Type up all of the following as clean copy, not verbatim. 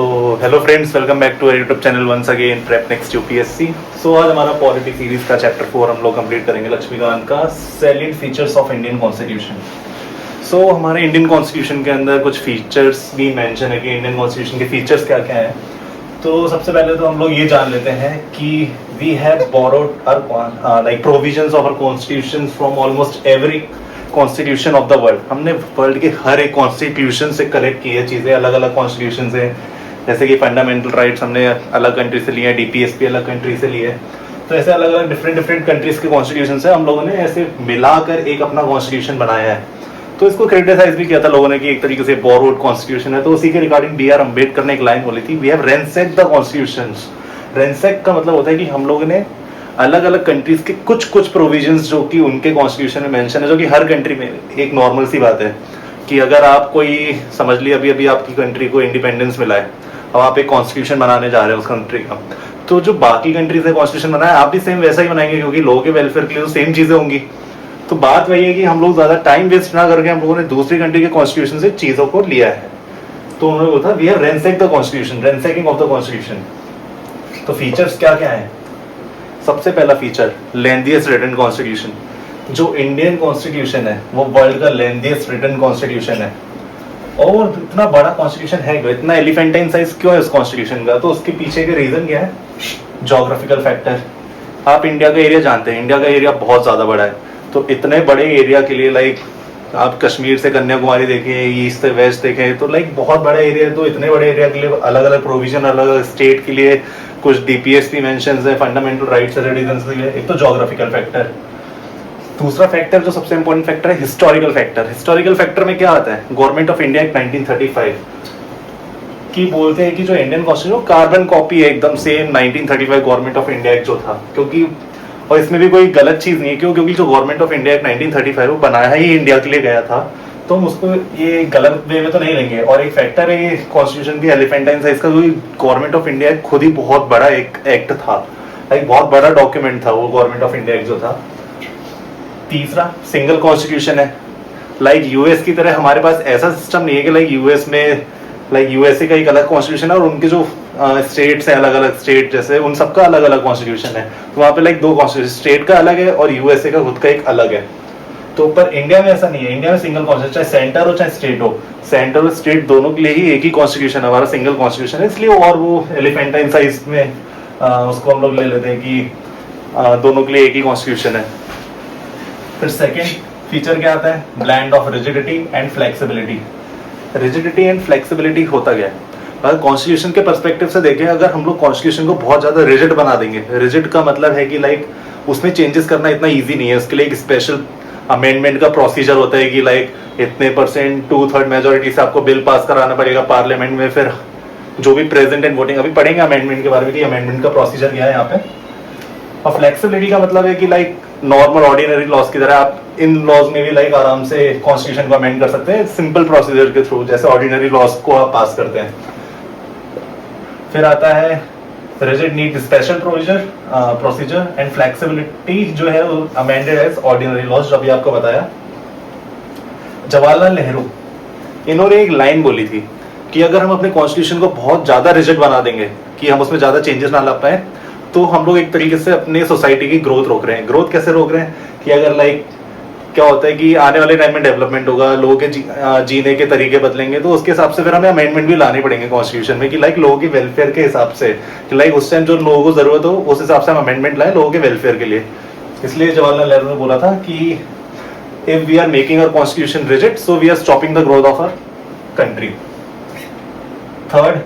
तो hello friends, welcome back to our YouTube channel once again prep next UPSC. So आज हमारा polity series का chapter 4 हम लोग कंप्लीट करेंगे लक्ष्मीकांत का salient features of Indian constitution. So हमारे इंडियन कॉन्स्टिट्यूशन के अंदर कुछ फीचर्स भी मेंशन है कि इंडियन कॉन्स्टिट्यूशन के फीचर्स क्या क्या हैं। तो सबसे पहले तो हम लोग ये जान लेते हैं कि we have borrowed like provisions of our constitution from almost every constitution of the world. हमने वर्ल्ड के हर एक कॉन्स्टिट्यूशन से कलेक्ट की है चीज़ें, अलग अलग कॉन्स्टिट्यूशन से। जैसे कि फंडामेंटल राइट्स हमने अलग कंट्री से लिए हैं, डीपीएसपी अलग कंट्री से लिए। तो ऐसे अलग अलग डिफरेंट कंट्रीज के कॉन्स्टिट्यूशन से हम लोगों ने ऐसे मिलाकर एक अपना कॉन्स्टिट्यूशन बनाया है। तो इसको क्रिटिसाइज भी किया था लोगों ने कि एक तरीके से बोरोड कॉन्स्टिट्यूशन है। तो उसी के रिगार्डिंग बी आर अम्बेडकर ने एक लाइन बोली थी, we have ransacked the constitutions. रैंसैक का मतलब होता है कि हम लोगों ने अलग अलग कंट्रीज के कुछ प्रोविजंस जो कि उनके कॉन्स्टिट्यूशन में मेंशन है, जो कि हर कंट्री में एक नॉर्मल सी बात है कि अगर आप कोई समझ ली अभी अभी आपकी कंट्री को इंडिपेंडेंस मिला है, अब आप एक कॉन्स्टिट्यूशन बनाने जा रहे हैं उस कंट्री का, तो जो बाकी कंट्रीज ने कॉन्स्टिट्यूशन बनाया आप भी सेम वैसा ही बनाएंगे, क्योंकि लोगों के वेलफेयर के लिए तो सेम चीजें होंगी। तो बात वही है कि हम लोग ज्यादा टाइम वेस्ट ना करके हम लोगों ने दूसरी कंट्री के कॉन्स्टिट्यूशन से चीजों को लिया है। तो उन्होंने बोला था we have ransacked the constitution, ransacking of the constitution. तो फीचर्स क्या क्या है? सबसे पहला फीचर लेंथीएस्ट रिटन कॉन्स्टिट्यूशन। जो इंडियन कॉन्स्टिट्यूशन है वो वर्ल्ड का लेंथीएस्ट रिटन कॉन्स्टिट्यूशन है। और इतना बड़ा कॉन्स्टिट्यूशन है क्यों, इतना एलिफेंटाइन साइज क्यों है इस कॉन्स्टिट्यूशन का? तो उसके पीछे के रीजन क्या है? Geographical factor. आप इंडिया का एरिया जानते हैं, इंडिया का एरिया बहुत ज्यादा बड़ा है। तो इतने बड़े एरिया के लिए लाइक आप कश्मीर से कन्याकुमारी देखें, ईस्ट से वेस्ट देखें, तो लाइक बहुत बड़ा एरिया है। तो इतने बड़े एरिया के लिए अलग अलग प्रोविजन, अलग अलग स्टेट के लिए कुछ डीपीएसपी मेंशंस है, फंडामेंटल राइट्स है सिटीजंस के लिए। एक तो ज्योग्राफिकल फैक्टर। दूसरा फैक्टर जो सबसे इंपॉर्टेंट फैक्टर है हिस्टोरिकल फैक्टर। हिस्टोरिकल फैक्टर में क्या आता है? गवर्नमेंट ऑफ इंडिया एक्ट 1935 की बोलते हैं कि जो इंडियन कॉन्स्टिट्यूशन कार्बन कॉपी है एकदम same 1935 government of India act जो था। क्योंकि और इसमें भी कोई गलत चीज नहीं है, क्योंकि जो गवर्नमेंट ऑफ इंडिया एक्ट 1935 वो बनाया ही इंडिया के लिए गया था। तो हम उसको ये गलत वे में तो नहीं लेंगे। और एक फैक्टर है कॉन्स्टिट्यूशन की एलिफेंटाइन साइज का, गवर्नमेंट ऑफ इंडिया खुद ही बहुत बड़ा एक एक्ट था, एक बहुत बड़ा डॉक्यूमेंट था वो गवर्नमेंट ऑफ इंडिया एक्ट जो था। तीसरा सिंगल कॉन्स्टिट्यूशन है। लाइक यूएस की तरह हमारे पास ऐसा सिस्टम नहीं है कि लाइक यूएस में लाइक यूएसए का एक अलग कॉन्स्टिट्यूशन है और उनके जो स्टेट्स है अलग अलग स्टेट जैसे उन सबका अलग अलग कॉन्स्टिट्यूशन है। तो वहाँ पे लाइक दो कॉन्स्टिट्यूशन, स्टेट का अलग है और यूएसए का खुद का एक अलग है। तो पर इंडिया में ऐसा नहीं है। इंडिया में सिंगल कॉन्स्टिट्यूशन, चाहे सेंटर हो चाहे स्टेट हो, सेंटर और स्टेट दोनों के लिए ही एक ही कॉन्स्टिट्यूशन है, हमारा सिंगल कॉन्स्टिट्यूशन है। इसलिए और वो एलिफेंटाइन साइज में उसको हम लोग ले लेते हैं कि दोनों के लिए एक ही कॉन्स्टिट्यूशन है। फिर सेकेंड फीचर क्या आता है? Blend of rigidity and flexibility. Rigidity and flexibility होता गया है अगर कॉन्स्टिट्यूशन के पर्सपेक्टिव से देखें, अगर हम लोग कॉन्स्टिट्यूशन को बहुत ज्यादा रिजिड बना देंगे, रिजिड का मतलब है कि लाइक उसमें चेंजेस करना इतना इजी नहीं है। उसके लिए एक स्पेशल अमेंडमेंट का प्रोसीजर होता है कि लाइक इतने परसेंट 2/3 मेजोरिटी से आपको बिल पास कराना पड़ेगा पार्लियामेंट में। फिर जो भी प्रेजेंट एंड वोटिंग, अभी पढ़ेंगे अमेंडमेंट के बारे में कि अमेंडमेंट का प्रोसीजर क्या है यहाँ पे। और फ्लेक्सिबिलिटी का मतलब है कि लाइक नॉर्मल ऑर्डिनरी लॉज की तरह आप इन लॉज में भी लाइक आराम से कॉन्स्टिट्यूशन को अमेंड कर सकते हैं सिंपल प्रोसीजर के थ्रू, जैसे ऑर्डिनरी लॉज को आप पास करते हैं। फिर आता है rigid need special procedure and flexibility जो है अमेंडेड एज ऑर्डिनरी लॉज, जो अभी आपको बताया। जवाहरलाल नेहरू इन्होंने एक लाइन बोली थी कि अगर हम अपने कॉन्स्टिट्यूशन को बहुत ज्यादा रिजिड बना देंगे कि हम उसमें ज्यादा चेंजेस ना ला पाए, तो हम लोग एक तरीके से अपने सोसाइटी की ग्रोथ रोक रहे हैं। ग्रोथ कैसे रोक रहे हैं कि अगर लाइक क्या होता है कि आने वाले टाइम में डेवलपमेंट होगा, लोगों के जीने के तरीके बदलेंगे, तो उसके हिसाब से फिर हमें अमेंडमेंट भी लाने पड़ेंगे कॉन्स्टिट्यूशन में कि लाइक लोगों के वेलफेयर के हिसाब से, कि लाइक उस टाइम जो लोगों को जरूरत हो उस हिसाब से हम अमेंडमेंट लाए लोगों के वेलफेयर के लिए। इसलिए जवाहरलाल नेहरू ने बोला था कि if we are making our constitution rigid, so we are stopping the growth of our country. Third,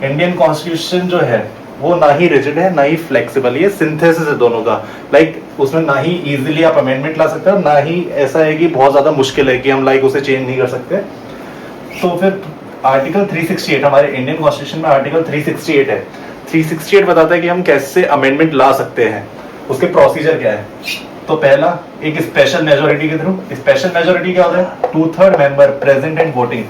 Indian constitution जो है वो ना ही रिजिड है ना ही फ्लेक्सिबल, ये सिंथेसिस है दोनों का। लाइक उसमें ना ही इजीली आप अमेंडमेंट ला सकते हो, ना ही ऐसा है कि बहुत ज्यादा मुश्किल है कि हम लाइक उसे चेंज नहीं कर सकते। तो फिर आर्टिकल 368 हमारे इंडियन कॉन्स्टिट्यूशन में आर्टिकल 368 है। 368 बताता है कि हम कैसे अमेंडमेंट ला सकते हैं, उसके प्रोसीजर क्या है। तो पहला एक स्पेशल मेजोरिटी के थ्रू। स्पेशल मेजोरिटी क्या होता है? 2/3 मेंबर प्रेजेंट एंड वोटिंग।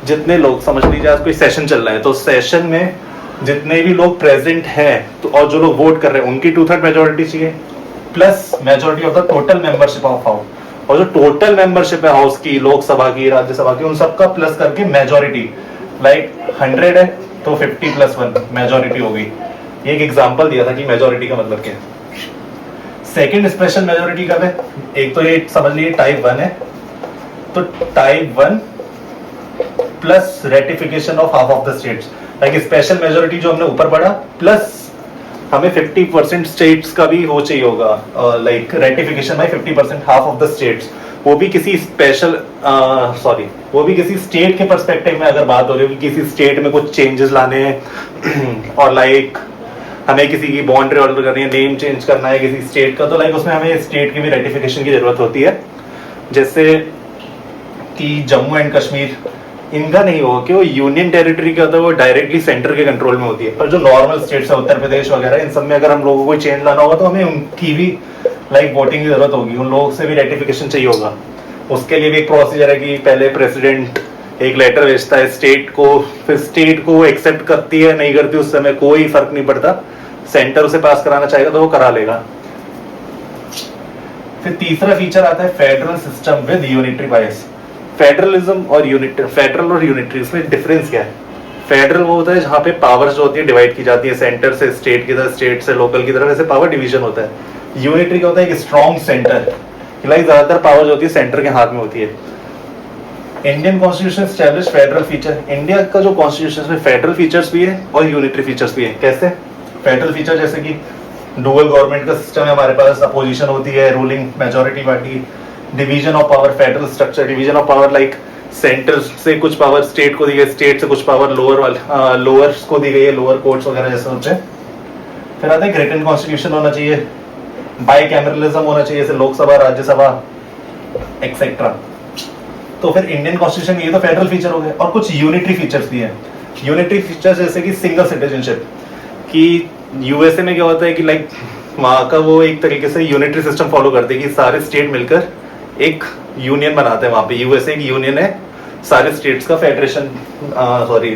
जितने लोग, समझ लीजिए आज कोई सेशन चल रहा है, तो सेशन में जितने भी लोग प्रेजेंट हैं तो और जो लोग वोट कर रहे हैं उनकी 2/3 मेजोरिटी चाहिए, plus majority of the total membership of house. और जो टोटल मेंबरशिप है हाउस की, लोकसभा की, राज्यसभा की, उन सबका प्लस करके मेजोरिटी लाइक 100 है तो 50+1 मेजोरिटी हो गई। ये एक एग्जांपल दिया था कि मेजोरिटी का मतलब क्या है। सेकंड स्पेशल मेजोरिटी कब है? एक तो ये समझ लीजिए टाइप 1 है, तो type 1 plus ratification of half of the states, like special majority जो हमने ऊपर पढ़ा, प्लस हमें 50% स्टेट्स का भी वो चाहिए होगा, like ratification by 50% half of the states, वो भी किसी स्पेशल वो भी किसी स्टेट के पर्सपेक्टिव में अगर बात हो रही है कि किसी स्टेट में कुछ चेंजेस लाने हैं और लाइक हमें किसी की बाउंड्री ऑर्डर करनी है, नेम चेंज करना है किसी स्टेट का, तो लाइक उसमें हमें स्टेट की भी रेटिफिकेशन की जरूरत होती है। जैसे कि जम्मू एंड कश्मीर, इनका नहीं होगा कि वो यूनियन टेरिटरी का, तो वो डायरेक्टली सेंटर के कंट्रोल में होती है, पर जो नॉर्मल स्टेट्स है उत्तर प्रदेश वगैरह, इन सब में अगर हम लोगों को चेंज लाना होगा तो हमें उनकी भी लाइक वोटिंग की जरूरत होगी, उन लोगों से भी रेटिफिकेशन चाहिए होगा। उसके लिए भी एक प्रोसीजर है कि पहले प्रेसिडेंट एक लेटर भेजता है स्टेट को, फिर स्टेट को एक्सेप्ट करती है नहीं करती उस समय कोई फर्क नहीं पड़ता, सेंटर उसे पास कराना चाहेगा तो वो करा लेगा। फिर तीसरा फीचर आता है federal system with unitary bias. Federalism और यूनिटरी, फेडरल और यूनिटरी, इसमें डिफरेंस क्या है? फेडरल वो होता है जहां पे पावर्स जो होती है डिवाइड की जाती है, सेंटर से स्टेट की तरफ, स्टेट से लोकल की तरफ, ऐसे पावर डिवीजन होता है। यूनिटरी का होता है एक स्ट्रॉन्ग सेंटर, लाइक ज्यादातर पावर जो होती है सेंटर के हाथ में होती है। Indian constitution establish federal feature, India का जो कॉन्स्टिट्यूशन में फेडरल फीचर्स भी है और यूनिटरी फीचर्स भी है। कैसे? फेडरल फीचर जैसे कि डुअल गवर्नमेंट का सिस्टम है हमारे पास, अपोजिशन होती है, ruling majority party, division of power, federal structure, division of power, like centre से कुछ पावर स्टेट को दी गई, स्टेट से कुछ पावर लोअर को दी गई है, लोअर कोर्ट्स वगैरह जैसे होते हैं। फिर आता है रिटन कॉन्स्टिट्यूशन होना चाहिए, बाइकैमरलिज्म होना चाहिए, जैसे लोकसभा, राज्यसभा एक्सेट्रा। तो फिर इंडियन कॉन्स्टिट्यूशन ये तो फेडरल फीचर हो गए, और कुछ यूनिटरी फीचर्स भी है। यूनिटरी फीचर्स जैसे कि सिंगल सिटीजनशिप, कि यूएसए में क्या होता है कि लाइक वहां का वो एक तरीके से यूनिटरी सिस्टम फॉलो करते हैं कि सारे स्टेट मिलकर एक यूनियन बनाते हैं। वहां पे यूएसए एक यूनियन है, सारे स्टेट्स का फेडरेशन,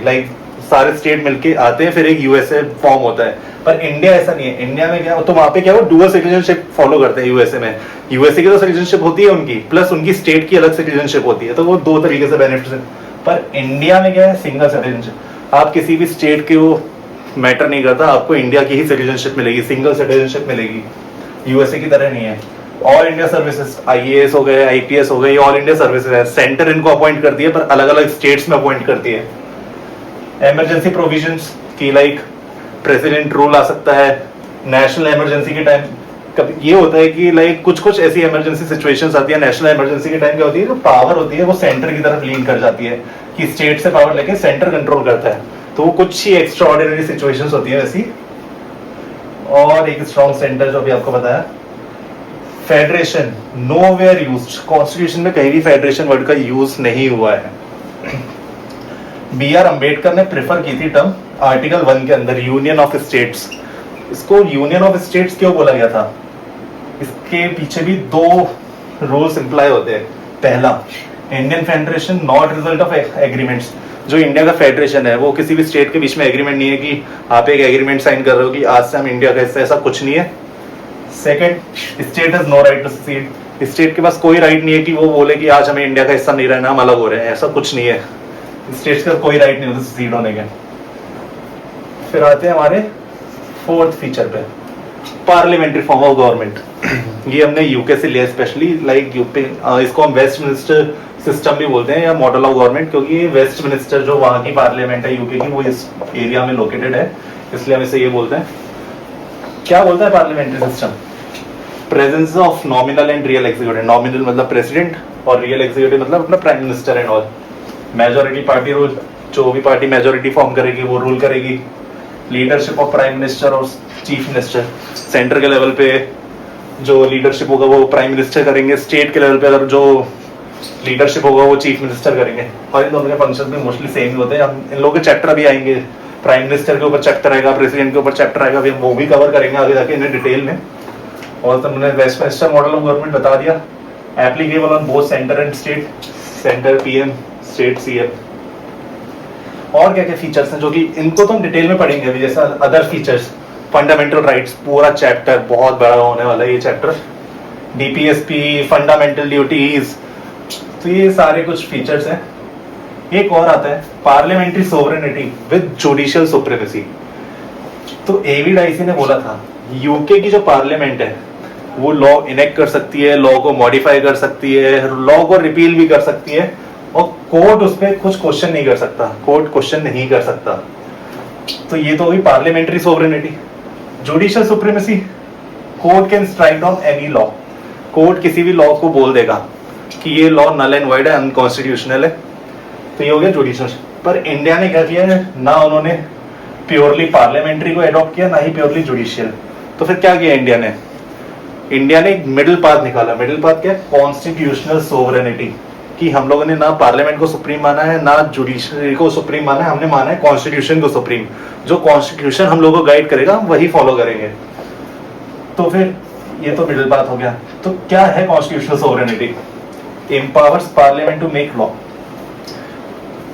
लाइक सारे स्टेट मिलके आते हैं, फिर एक यूएसए फॉर्म होता है। पर इंडिया ऐसा नहीं है। इंडिया में क्या, तो वहां पे क्या वो डुअल सिटीजनशिप फॉलो करते हैं यूएसए में। यूएसए की तो सिटीजनशिप होती है उनकी, प्लस उनकी स्टेट की अलग सिटीजनशिप होती है, तो वो दो तरीके से बेनिफिट है। पर इंडिया में क्या है, सिंगल सिटीजनशिप। आप किसी भी स्टेट के वो मैटर नहीं करता, आपको इंडिया की ही सिटीजनशिप मिलेगी, सिंगल सिटीजनशिप मिलेगी, यूएसए की तरह नहीं है। ऑल इंडिया सर्विसेज, आईएएस हो गए, आईपीएस हो गए, ये ऑल इंडिया सर्विसेज है। सेंटर इनको अपॉइंट करती है, पर अलग अलग स्टेट्स में अपॉइंट करती है। इमरजेंसी प्रोविजंस की लाइक प्रेसिडेंट रूल आ सकता है नेशनल इमरजेंसी के टाइम। कभी ये होता है कि लाइक कुछ कुछ ऐसी इमरजेंसी सिचुएशंस आती है नेशनल इमरजेंसी के टाइम, क्या होती है, जो पावर होती है वो सेंटर की तरफ लीन कर जाती है, कि स्टेट से पावर लेके सेंटर कंट्रोल करता है। तो वो कुछ ही एक्स्ट्रा ऑर्डिनरी सिचुएशंस होती है वैसी। और एक स्ट्रॉन्ग सेंटर जो अभी आपको बताया। फेडरेशन नोवेयर यूज्ड, कॉन्स्टिट्यूशन में कहीं भी फेडरेशन वर्ड का यूज नहीं हुआ है। बी आर अम्बेडकर ने प्रेफर की थी टर्म आर्टिकल 1 के अंदर, यूनियन ऑफ स्टेट्स। इसको यूनियन ऑफ स्टेट्स क्यों बोला गया था? इसके पीछे भी दो रूल्स इंप्लाई होते हैं। पहला, Indian federation not result of agreements. जो इंडिया का फेडरेशन है वो किसी भी स्टेट के बीच में एग्रीमेंट नहीं है कि आप एक एग्रीमेंट साइन कर रहे हो कि आज से हम इंडिया का हिस्सा, ऐसा कुछ नहीं है। Second, state has no right to secede. State के पास कोई राइट नहीं है कि वो बोले कि आज हमें इंडिया का हिस्सा नहीं रहना, हम अलग हो रहे हैं, ऐसा कुछ नहीं है। स्टेट्स का कोई राइट नहीं होता सेसीड होने के। फिर आते हैं हमारे फोर्थ फीचर पे, पार्लियामेंट्री फॉर्म ऑफ गवर्नमेंट। ये हमने यूके से लिया, स्पेशली लाइक यूपी, इसको हम वेस्टमिनिस्टर सिस्टम भी बोलते हैं या मॉडल ऑफ गवर्नमेंट, क्योंकि वेस्टमिनिस्टर जो वहां की पार्लियामेंट है यूके की, वो इस एरिया में लोकेटेड है, इसलिए हम इसे ये बोलते हैं। क्या बोलता है parliamentary system? Presence of nominal and real executive. Nominal मतलब प्रेसिडेंट और रियल एग्जीक्यूटिव मतलब अपना prime minister and all. Majority party rule, जो भी पार्टी मेजोरिटी फॉर्म करेगी वो रूल करेगी। लीडरशिप ऑफ प्राइम मिनिस्टर और चीफ मिनिस्टर, सेंटर के लेवल पे जो लीडरशिप होगा वो प्राइम मिनिस्टर करेंगे, स्टेट के लेवल पे अगर जो लीडरशिप होगा वो चीफ मिनिस्टर करेंगे। और इन दोनों के फंक्शन भी मोस्टली सेम ही होते हैं। हम इन लोगों के चैप्टर भी आएंगे, प्राइम मिनिस्टर के ऊपर चैप्टर आएगा, प्रेसिडेंट के ऊपर चैप्टर आएगा, हम वो भी कवर करेंगे आगे जाके इन्हें डिटेल में। और तुमने वेस्टमिनिस्टर मॉडल ऑफ गवर्नमेंट बता दिया, applicable on both centre and state, centre PM, state CM. और क्या क्या फीचर्स हैं जो कि इनको तो हम डिटेल में पढ़ेंगे अभी, जैसा अदर फीचर्स, फंडामेंटल राइट्स, पूरा चैप्टर बहुत बड़ा होने वाला है ये चैप्टर। डीपीएसपी, फंडामेंटल ड्यूटीज, तो ये सारे कुछ फीचर्स हैं। एक और आता है parliamentary sovereignty with judicial supremacy. तो एवी डाइसी ने बोला था यूके की जो पार्लियामेंट है वो लॉ इनेक्ट कर सकती है, लॉ को मॉडिफाई कर सकती है, लॉ को रिपील भी कर सकती है, और कोर्ट उस पर कुछ क्वेश्चन नहीं कर सकता, कोर्ट क्वेश्चन नहीं कर सकता। तो ये तो हुई parliamentary sovereignty. Judicial supremacy, court can strike down any law, court किसी भी लॉ को बोल देगा कि ये लॉ नल एंड वाइड है, अनकॉन्स्टिट्यूशनल है। तो ये हो गया जुडिशियल। पर इंडिया ने क्या किया है, ना उन्होंने प्योरली पार्लियामेंट्री को एडॉप्ट किया, ना ही प्योरली जुडिशियल। तो फिर क्या किया इंडिया ने, इंडिया ने एक मिडिल पाथ निकाला। मिडिल पाथ क्या है, कॉन्स्टिट्यूशनल सोवरेनिटी, कि हम लोगों ने ना पार्लियामेंट को सुप्रीम माना है, ना जुडिशरी को सुप्रीम माना है, हमने माना है कॉन्स्टिट्यूशन को सुप्रीम। जो कॉन्स्टिट्यूशन हम लोगों को गाइड करेगा हम वही फॉलो करेंगे। तो फिर ये तो मिडिल पाथ हो गया। तो क्या है constitutional sovereignty? Empowers parliament to make law.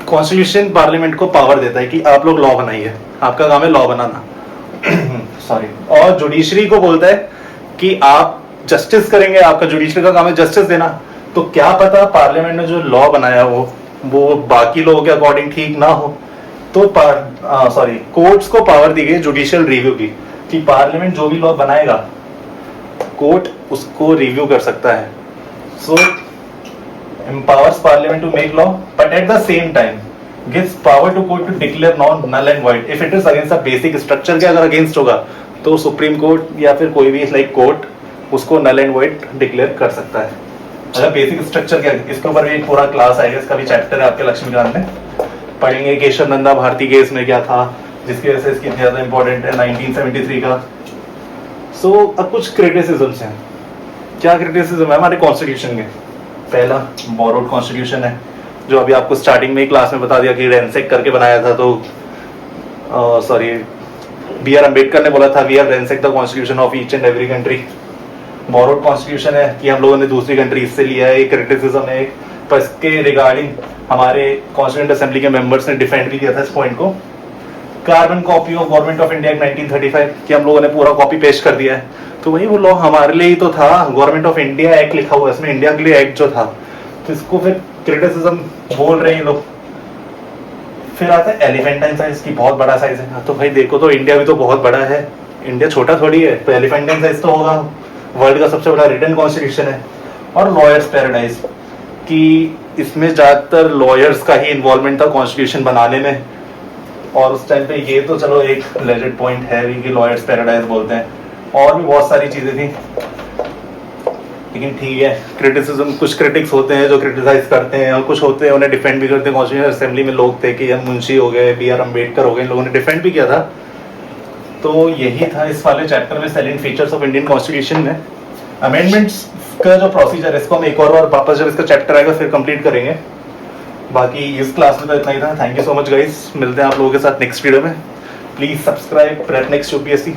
Constitution parliament को पावर देता है कि आप लोग लॉ बनाइए, आपका काम है लॉ बनाना सॉरी। और जुडिशरी को बोलता है कि आप जस्टिस करेंगे, आपका जुडिशरी का काम है जस्टिस देना। तो क्या पता पार्लियामेंट ने जो लॉ बनाया वो बाकी लोगों के अकॉर्डिंग ठीक ना हो, तो कोर्ट्स को पावर दी गई जुडिशियल रिव्यू की, कि पार्लियामेंट जो भी लॉ बनाएगा कोर्ट उसको रिव्यू कर सकता है। सो empowers parliament to make law, but at the same time gives power to court to declare null and void if it is against the basic structure के अगर अगेंस्ट होगा तो सुप्रीम कोर्ट या फिर कोई भी लाइक कोर्ट उसको null and void declare कर सकता है। अगर बेसिक स्ट्रक्चर क्या है, इसके ऊपर भी एक पूरा क्लास आएगा, इसका भी चैप्टर है आपके लक्ष्मीकांत में, पढ़ेंगे केशव नंदा भारती केस में क्या था जिसकी वजह से इसकी इतनी ज्यादा इंपॉर्टेंट है 1973 का। सो अब कुछ क्रिटिसिज्म्स हैं। क्या क्रिटिसिज्म है हमारे कॉन्स्टिट्यूशन के? पहला बोरोड कॉन्स्टिट्यूशन है, जो अभी आपको स्टार्टिंग में ही क्लास में बता दिया कि रेंसेक करके बनाया था। तो बी आर अम्बेडकर ने बोला था we have ransack the constitution of each and every country. Borrowed constitution है कि हम लोगों ने दूसरी कंट्रीज से लिया है, एक क्रिटिसिज्म है। पर इसके रिगार्डिंग हमारे कॉन्स्टिट्यूंट असेंबली के मेंबर्स ने डिफेंड भी किया था इस पॉइंट को। Carbon copy of government of India 1935 कि हम लोगों ने पूरा कॉपी पेस्ट कर दिया है। तो वही वो लॉ हमारे लिए ही तो था, गवर्नमेंट ऑफ इंडिया एक्ट लिखा हुआ है इसमें, इंडिया के लिए एक्ट जो था। तो इसको फिर क्रिटिसिज्म बोल रहे हैं लोग। फिर आता है एलिफेंटाइन साइज की बहुत बड़ा साइज है। तो भाई देखो तो इंडिया भी तो बहुत बड़ा है, इंडिया छोटा थोड़ी है, तो एलिफेंटाइन साइज तो होगा। वर्ल्ड का सबसे बड़ा रिटन कॉन्स्टिट्यूशन है। और लॉयर्स पैराडाइज कि इसमें ज्यादातर लॉयर्स का ही इन्वॉल्वमेंट था कॉन्स्टिट्यूशन बनाने में। और उस टाइम पे ये तो चलो एक लेजेंड पॉइंट है भी कि लॉयर्स पैराडाइज बोलते हैं, और भी बहुत सारी चीजें थी। लेकिन ठीक है, क्रिटिसिज्म, कुछ क्रिटिक्स होते हैं जो क्रिटिसाइज करते हैं और कुछ होते हैं उन्हें डिफेंड भी करते हैं। कॉन्स्टिट्यूशन असेंबली में लोग थे कि मुंशी हो गए, बी आर अम्बेडकर हो गए, इन लोगों ने डिफेंड भी किया था। तो यही था इस वाले चैप्टर में सैलेंट फीचर्स ऑफ इंडियन कॉन्स्टिट्यूशन में। अमेंडमेंट्स का जो प्रोसीजर है इसको हम एक और वापस जब इसका चैप्टर आएगा फिर कंप्लीट करेंगे। बाकी इस क्लास में तो इतना ही था। Thank you so much guys, मिलते हैं आप लोगों के साथ नेक्स्ट वीडियो में। Please subscribe prep next UPSC.